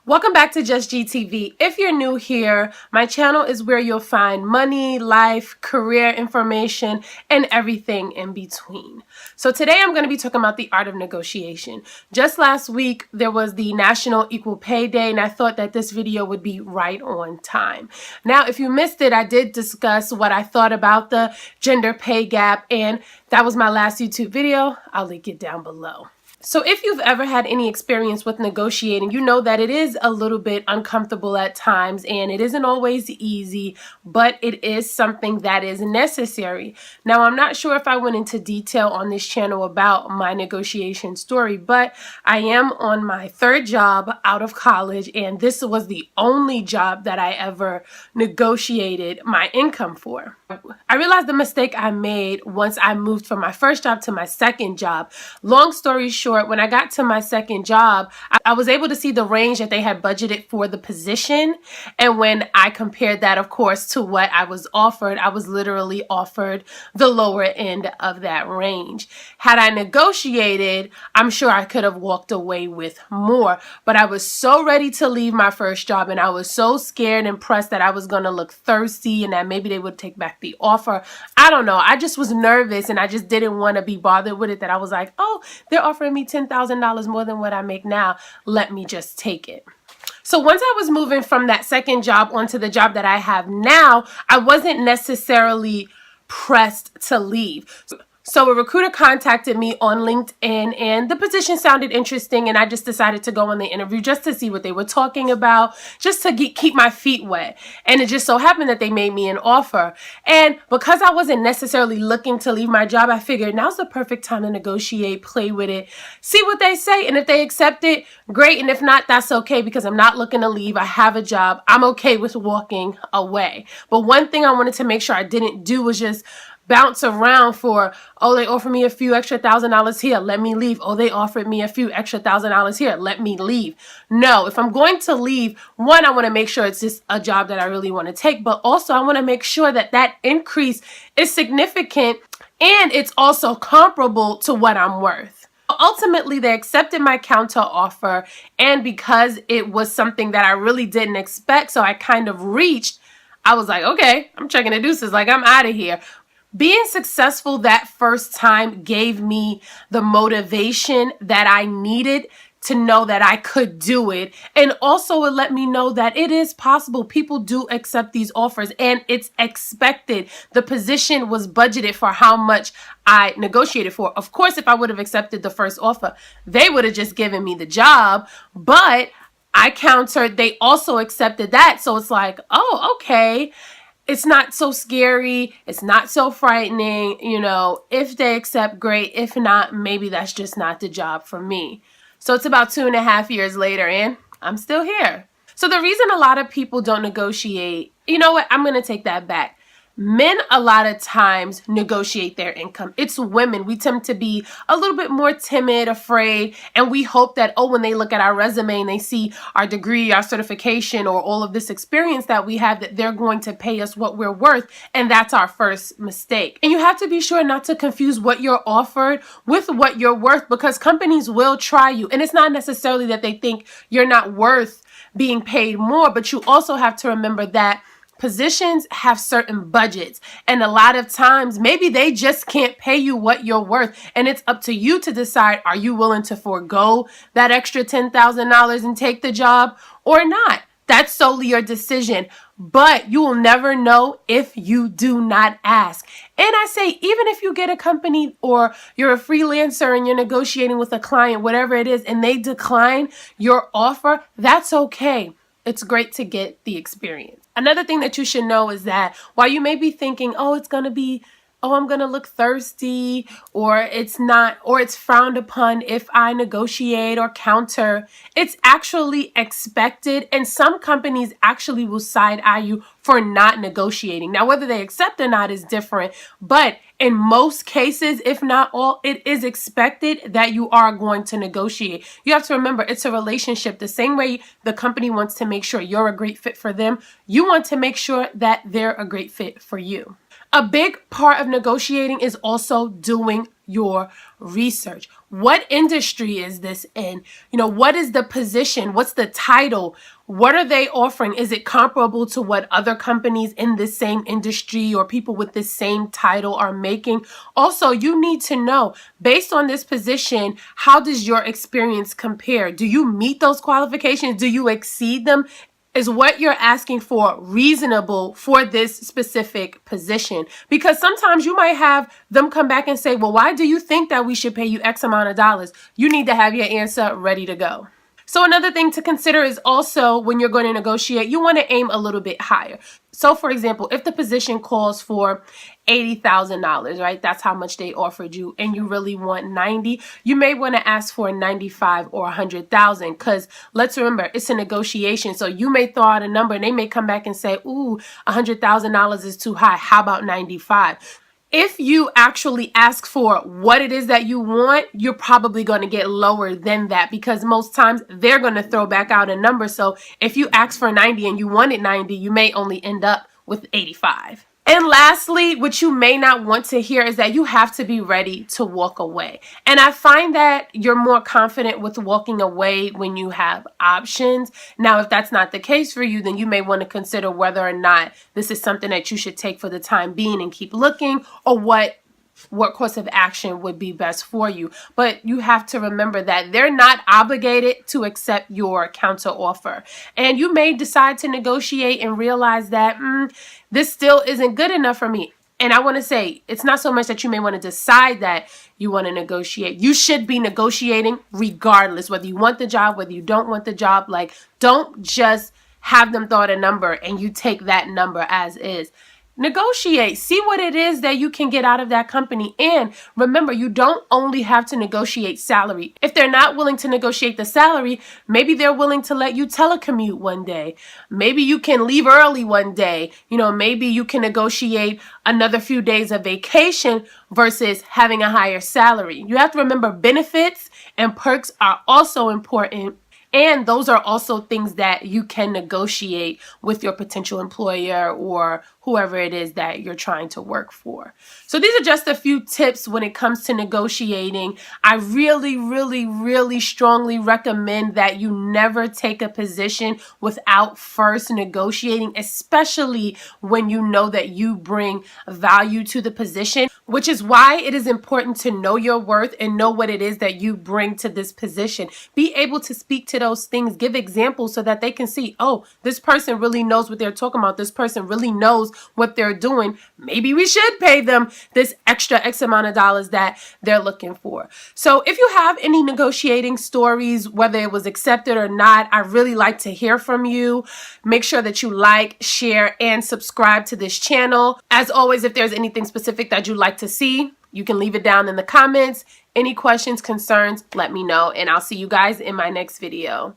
Welcome back to JustGeeTV. If you're new here, my channel is where you'll find money, life, career information, and everything in between. So today I'm going to be talking about the art of negotiation. Just last week, there was the National Equal Pay Day, and I thought that this video would be right on time. Now, if you missed it, I did discuss what I thought about the gender pay gap, and that was my last YouTube video. I'll link it down below. So if you've ever had any experience with negotiating, you know that it is a little bit uncomfortable at times and it isn't always easy, but it is something that is necessary. Now, I'm not sure if I went into detail on this channel about my negotiation story, but I am on my third job out of college, and this was the only job that I ever negotiated my income for. I realized the mistake I made once I moved from my first job to my second job. Long story short, when I got to my second job, I was able to see the range that they had budgeted for the position. And when I compared that, of course, to what I was offered, I was literally offered the lower end of that range. Had I negotiated, I'm sure I could have walked away with more. But I was so ready to leave my first job, and I was so scared and pressed that I was going to look thirsty and that maybe they would take back the offer. I don't know. I just was nervous and I just didn't want to be bothered with it, that I was like, oh, they're offering me $10,000 more than what I make now. Let me just take it. So once I was moving from that second job onto the job that I have now, I wasn't necessarily pressed to leave. So a recruiter contacted me on LinkedIn and the position sounded interesting, and I just decided to go on the interview just to see what they were talking about, just to keep my feet wet. And it just so happened that they made me an offer. And because I wasn't necessarily looking to leave my job, I figured now's the perfect time to negotiate, play with it, see what they say. And if they accept it, great. And if not, that's okay, because I'm not looking to leave. I have a job. I'm okay with walking away. But one thing I wanted to make sure I didn't do was just bounce around for, oh, they offered me a few extra $1,000 here, let me leave. Oh, they offered me a few extra $1,000 here, let me leave. No, if I'm going to leave, one, I want to make sure it's just a job that I really want to take, but also I want to make sure that that increase is significant and it's also comparable to what I'm worth. Ultimately, they accepted my counter offer, and because it was something that I really didn't expect, so I kind of reached, I was like, okay, I'm checking the deuces, like I'm out of here. Being successful that first time gave me the motivation that I needed to know that I could do it. And also it let me know that it is possible. People do accept these offers and it's expected. The position was budgeted for how much I negotiated for. Of course, if I would have accepted the first offer, they would have just given me the job, but I countered, they also accepted that. So it's like, oh, okay. It's not so scary. It's not so frightening. You know, if they accept, great. If not, maybe that's just not the job for me. So it's about 2.5 years later and I'm still here. So the reason a lot of people don't negotiate, you know what? I'm going to take that back. Men a lot of times negotiate their income. It's women. We tend to be a little bit more timid, afraid, and we hope that, oh, when they look at our resume and they see our degree, our certification, or all of this experience that we have, that they're going to pay us what we're worth, and that's our first mistake. And you have to be sure not to confuse what you're offered with what you're worth, because companies will try you, and it's not necessarily that they think you're not worth being paid more, but you also have to remember that positions have certain budgets, and a lot of times maybe they just can't pay you what you're worth, and it's up to you to decide, are you willing to forego that extra $10,000 and take the job or not? That's solely your decision, but you will never know if you do not ask. And I say, even if you get a company or you're a freelancer and you're negotiating with a client, whatever it is, and they decline your offer, that's okay. It's great to get the experience. Another thing that you should know is that while you may be thinking, oh, it's going to be, oh, I'm going to look thirsty, or it's not, or it's frowned upon if I negotiate or counter, it's actually expected. And some companies actually will side eye you for not negotiating. Now, whether they accept or not is different, but in most cases, if not all, it is expected that you are going to negotiate. You have to remember, it's a relationship. The same way the company wants to make sure you're a great fit for them, you want to make sure that they're a great fit for you. A big part of negotiating is also doing your research. What industry is this in? You know, what is the position? What's the title? What are they offering? Is it comparable to what other companies in this same industry or people with this same title are making? Also, you need to know, based on this position, how does your experience compare? Do you meet those qualifications? Do you exceed them? Is what you're asking for reasonable for this specific position? Because sometimes you might have them come back and say, well, why do you think that we should pay you X amount of dollars? You need to have your answer ready to go. So another thing to consider is also when you're going to negotiate, you want to aim a little bit higher. So for example, if the position calls for $80,000, right? That's how much they offered you, and you really want 90, you may want to ask for 95 or 100,000, because let's remember, it's a negotiation. So you may throw out a number and they may come back and say, ooh, $100,000 is too high. How about 95? If you actually ask for what it is that you want, you're probably going to get lower than that, because most times they're going to throw back out a number. So if you ask for 90 and you wanted 90, you may only end up with 85. And lastly, what you may not want to hear is that you have to be ready to walk away. And I find that you're more confident with walking away when you have options. Now, if that's not the case for you, then you may want to consider whether or not this is something that you should take for the time being and keep looking, or what course of action would be best for you. But you have to remember that they're not obligated to accept your counter offer. And you may decide to negotiate and realize that this still isn't good enough for me. And I want to say, it's not so much that you may want to decide that you want to negotiate. You should be negotiating regardless, whether you want the job, whether you don't want the job. Like, don't just have them throw out a number and you take that number as is. Negotiate. See what it is that you can get out of that company. And remember, you don't only have to negotiate salary. If they're not willing to negotiate the salary, maybe they're willing to let you telecommute one day. Maybe you can leave early one day. You know, maybe you can negotiate another few days of vacation versus having a higher salary. You have to remember, benefits and perks are also important. And those are also things that you can negotiate with your potential employer or whoever it is that you're trying to work for. So these are just a few tips when it comes to negotiating. I really strongly recommend that you never take a position without first negotiating, especially when you know that you bring value to the position, which is why it is important to know your worth and know what it is that you bring to this position. Be able to speak to those things, give examples so that they can see, oh, this person really knows what they're talking about. This person really knows what they're doing. Maybe we should pay them this extra X amount of dollars that they're looking for. So if you have any negotiating stories, whether it was accepted or not, I really like to hear from you. Make sure that you like, share, and subscribe to this channel. As always, if there's anything specific that you'd like to see, you can leave it down in the comments. Any questions, concerns, let me know, and I'll see you guys in my next video.